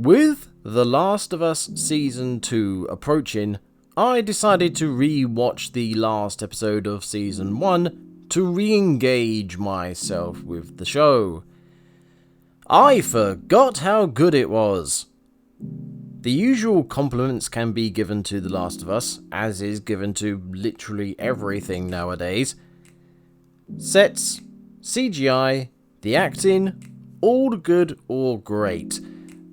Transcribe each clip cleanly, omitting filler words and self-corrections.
With The Last of Us Season 2 approaching, I decided to re-watch the last episode of Season 1 to re-engage myself with the show. I forgot how good it was. The usual compliments can be given to The Last of Us, as is given to literally everything nowadays. Sets, CGI, the acting, all good or great.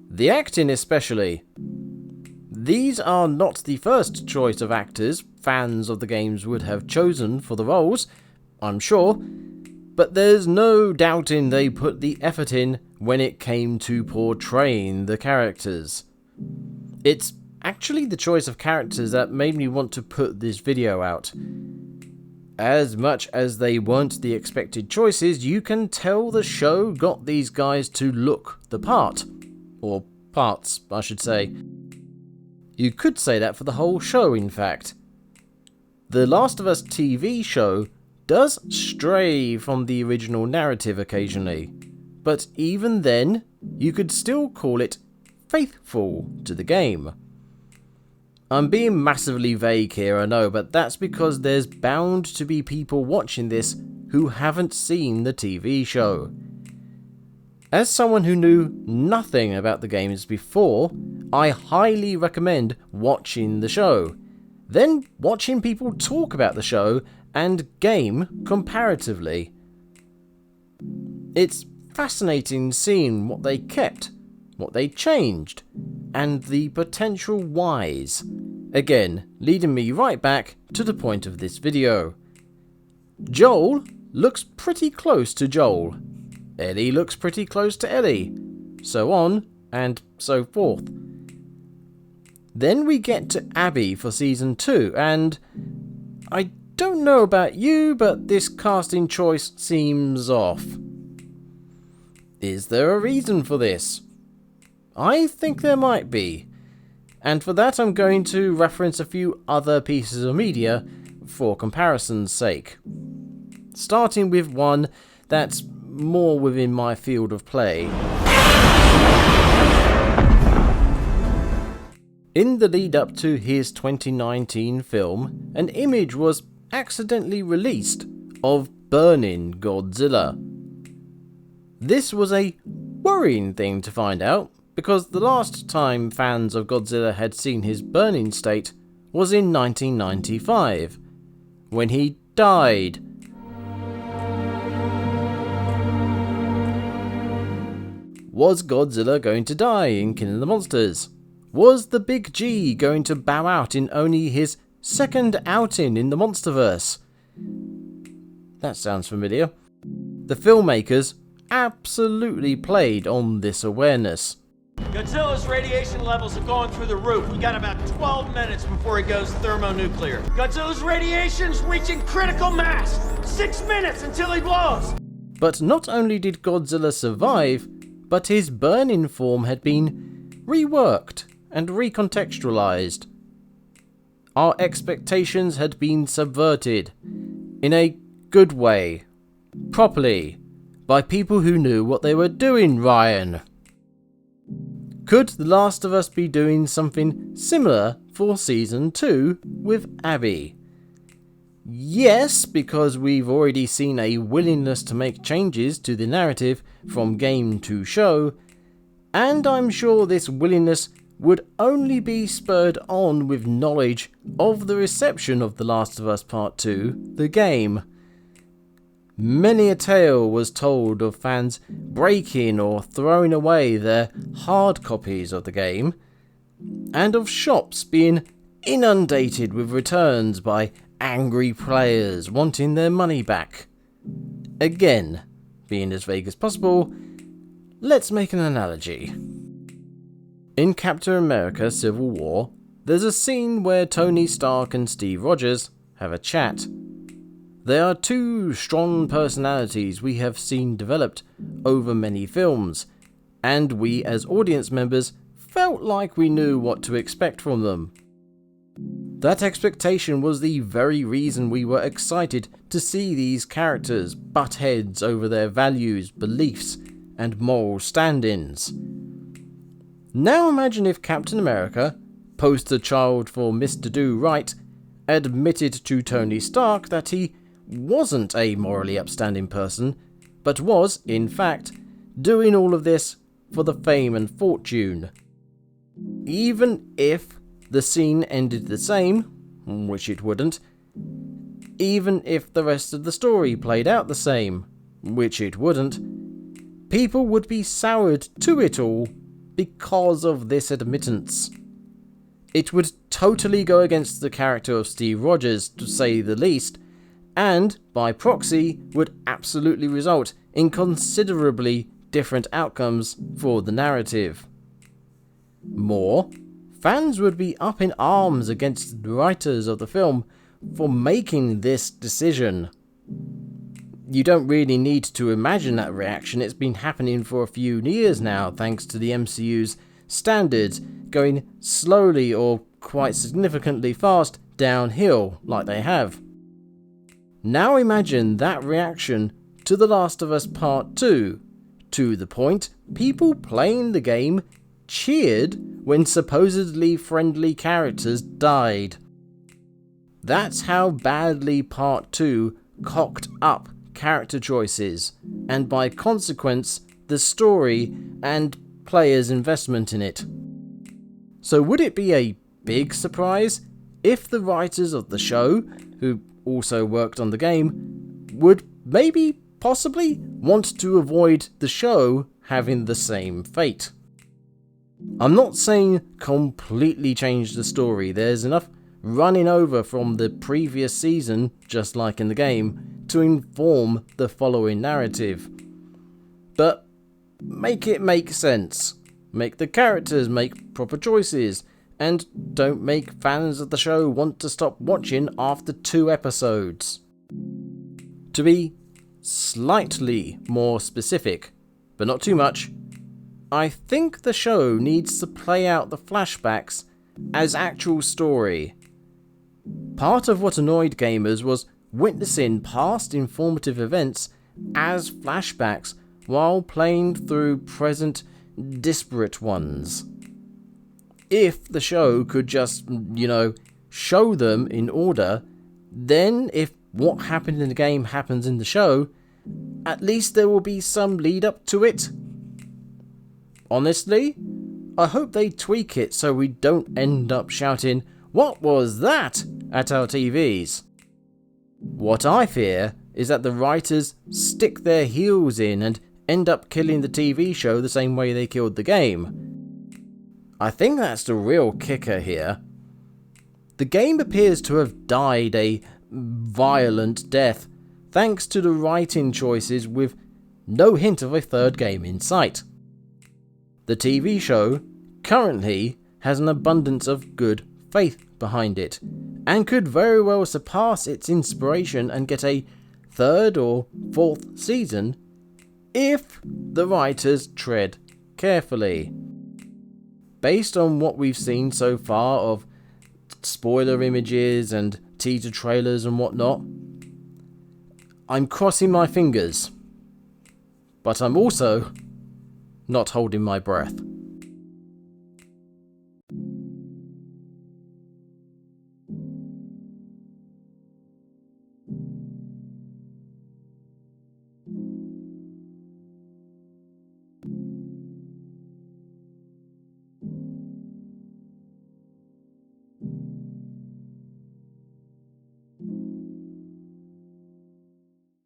The acting especially. These are not the first choice of actors fans of the games would have chosen for the roles, I'm sure, but there's no doubting they put the effort in when it came to portraying the characters. It's actually the choice of characters that made me want to put this video out. As much as they weren't the expected choices, you can tell the show got these guys to look the part. Or parts, I should say. You could say that for the whole show, in fact. The Last of Us TV show does stray from the original narrative occasionally, but even then, you could still call it faithful to the game. I'm being massively vague here, I know, but that's because there's bound to be people watching this who haven't seen the TV show. As someone who knew nothing about the games before, I highly recommend watching the show, then watching people talk about the show and game comparatively. It's fascinating seeing what they kept, what they changed, and the potential whys. Again, leading me right back to the point of this video. Joel looks pretty close to Joel. Ellie looks pretty close to Ellie. So on, and so forth. Then we get to Abby for Season 2, and I don't know about you, but this casting choice seems off. Is there a reason for this? I think there might be. And for that I'm going to reference a few other pieces of media for comparison's sake. Starting with one that's more within my field of play. In the lead up to his 2019 film, an image was accidentally released of burning Godzilla. This was a worrying thing to find out, because the last time fans of Godzilla had seen his burning state was in 1995, when he died. Was Godzilla going to die in King of the Monsters? Was the Big G going to bow out in only his second outing in the Monsterverse? That sounds familiar. The filmmakers absolutely played on this awareness. Godzilla's radiation levels are going through the roof. We got about 12 minutes before he goes thermonuclear. Godzilla's radiation's reaching critical mass. 6 minutes until he blows. But not only did Godzilla survive, but his burning form had been reworked and recontextualized. Our expectations had been subverted, in a good way, properly, by people who knew what they were doing, Ryan. Could The Last of Us be doing something similar for Season 2 with Abby? Yes, because we've already seen a willingness to make changes to the narrative from game to show, and I'm sure this willingness would only be spurred on with knowledge of the reception of The Last of Us Part 2, the game. Many a tale was told of fans breaking or throwing away their hard copies of the game, and of shops being inundated with returns by angry players wanting their money back. Again, being as vague as possible, let's make an analogy. In Captain America Civil War, there's a scene where Tony Stark and Steve Rogers have a chat. They are two strong personalities we have seen developed over many films, and we as audience members felt like we knew what to expect from them. That expectation was the very reason we were excited to see these characters butt heads over their values, beliefs, and moral stand-ins. Now imagine if Captain America, poster child for Mr. Do Right, admitted to Tony Stark that he wasn't a morally upstanding person, but was, in fact, doing all of this for the fame and fortune. Even if the scene ended the same, which it wouldn't, even if the rest of the story played out the same, which it wouldn't, people would be soured to it all because of this admittance. It would totally go against the character of Steve Rogers, to say the least, and, by proxy, would absolutely result in considerably different outcomes for the narrative. More, fans would be up in arms against the writers of the film for making this decision. You don't really need to imagine that reaction. It's been happening for a few years now, thanks to the MCU's standards going slowly or quite significantly fast downhill like they have. Now imagine that reaction to The Last of Us Part 2, to the point people playing the game cheered when supposedly friendly characters died. That's how badly Part 2 cocked up character choices, and by consequence, the story and players' investment in it. So would it be a big surprise if the writers of the show, who also worked on the game, would maybe, possibly, want to avoid the show having the same fate? I'm not saying completely change the story. There's enough running over from the previous season, just like in the game, to inform the following narrative. But make it make sense. Make the characters make proper choices, and don't make fans of the show want to stop watching after 2 episodes. To be slightly more specific, but not too much, I think the show needs to play out the flashbacks as actual story. Part of what annoyed gamers was witnessing past informative events as flashbacks while playing through present disparate ones. If the show could just, show them in order, then if what happened in the game happens in the show, at least there will be some lead up to it. Honestly, I hope they tweak it so we don't end up shouting, "What was that?" at our TVs. What I fear is that the writers stick their heels in and end up killing the TV show the same way they killed the game. I think that's the real kicker here. The game appears to have died a violent death thanks to the writing choices with no hint of a third game in sight. The TV show currently has an abundance of good faith behind it, and could very well surpass its inspiration and get a 3rd or 4th season if the writers tread carefully. Based on what we've seen so far of spoiler images and teaser trailers and whatnot, I'm crossing my fingers, but I'm also not holding my breath.